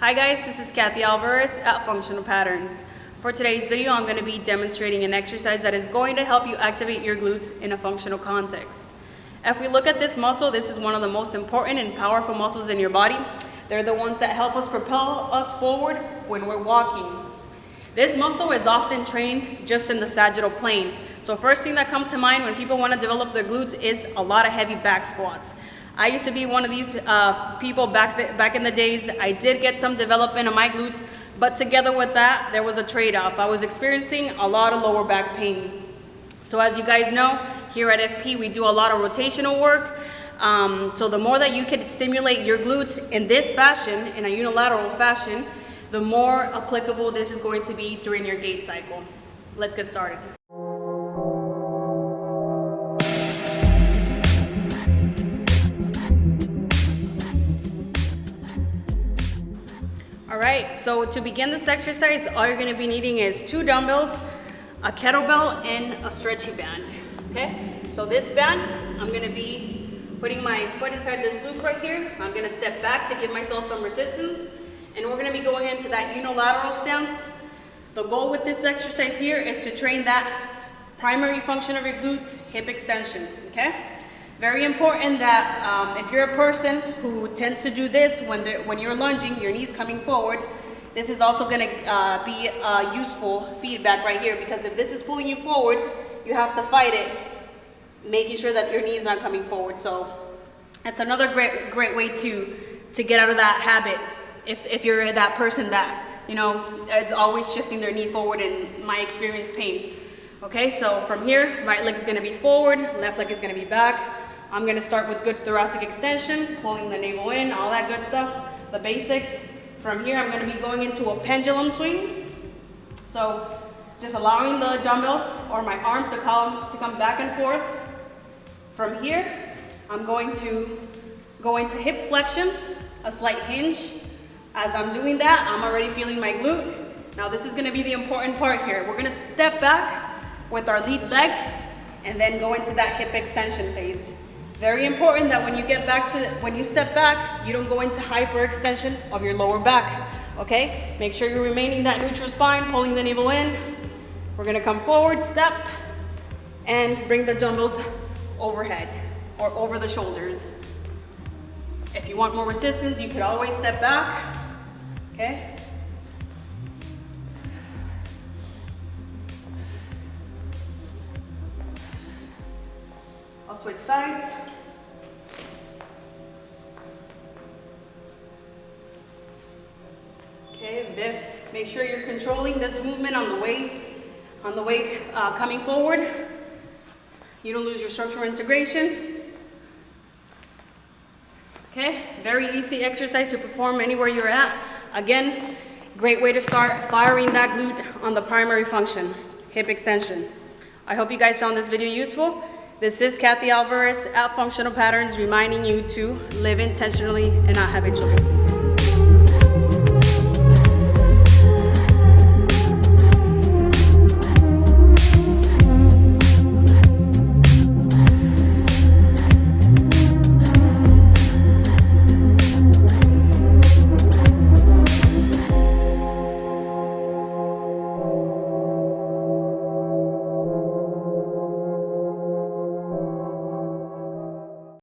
Hi guys, this is Kathy Alvarez at Functional Patterns. For today's video, I'm going to be demonstrating an exercise that is going to help you activate your glutes in a functional context. If we look at this muscle, this is one of the most important and powerful muscles in your body. They're the ones that help us propel us forward when we're walking. This muscle is often trained just in the sagittal plane. So first thing that comes to mind when people want to develop their glutes is a lot of heavy back squats. I used to be one of these people back in the days. I did get some development of my glutes, but together with that, there was a trade-off. I was experiencing a lot of lower back pain. So as you guys know, here at FP, we do a lot of rotational work. So the more that you can stimulate your glutes in this fashion, in a unilateral fashion, the more applicable this is going to be during your gait cycle. Let's get started. Alright, so to begin this exercise, all you're going to be needing is 2 dumbbells, a kettlebell, and a stretchy band. Okay, so this band, I'm going to be putting my foot inside this loop right here. I'm going to step back to give myself some resistance, and we're going to be going into that unilateral stance. The goal with this exercise here is to train that primary function of your glutes, hip extension. Okay? Very important that if you're a person who tends to do this when you're lunging, your knees coming forward, this is also going to be useful feedback right here, because if this is pulling you forward, you have to fight it, making sure that your knee's not coming forward. So that's another great way to get out of that habit. If you're that person that, you know, is always shifting their knee forward, in my experience, pain. Okay, so from here, right leg is going to be forward, left leg is going to be back. I'm going to start with good thoracic extension, pulling the navel in, all that good stuff, the basics. From here, I'm going to be going into a pendulum swing. So just allowing the dumbbells or my arms to come back and forth. From here, I'm going to go into hip flexion, a slight hinge. As I'm doing that, I'm already feeling my glute. Now this is going to be the important part here. We're going to step back with our lead leg and then go into that hip extension phase. Very important that when you step back, you don't go into hyperextension of your lower back. Okay? Make sure you're remaining that neutral spine, pulling the navel in. We're going to come forward, step, and bring the dumbbells overhead or over the shoulders. If you want more resistance, you could always step back. Okay? I'll switch sides. Okay, make sure you're controlling this movement on the way coming forward. You don't lose your structural integration. Okay, very easy exercise to perform anywhere you're at. Again, great way to start firing that glute on the primary function, hip extension. I hope you guys found this video useful. This is Kathy Alvarez at Functional Patterns, reminding you to live intentionally and not habitually.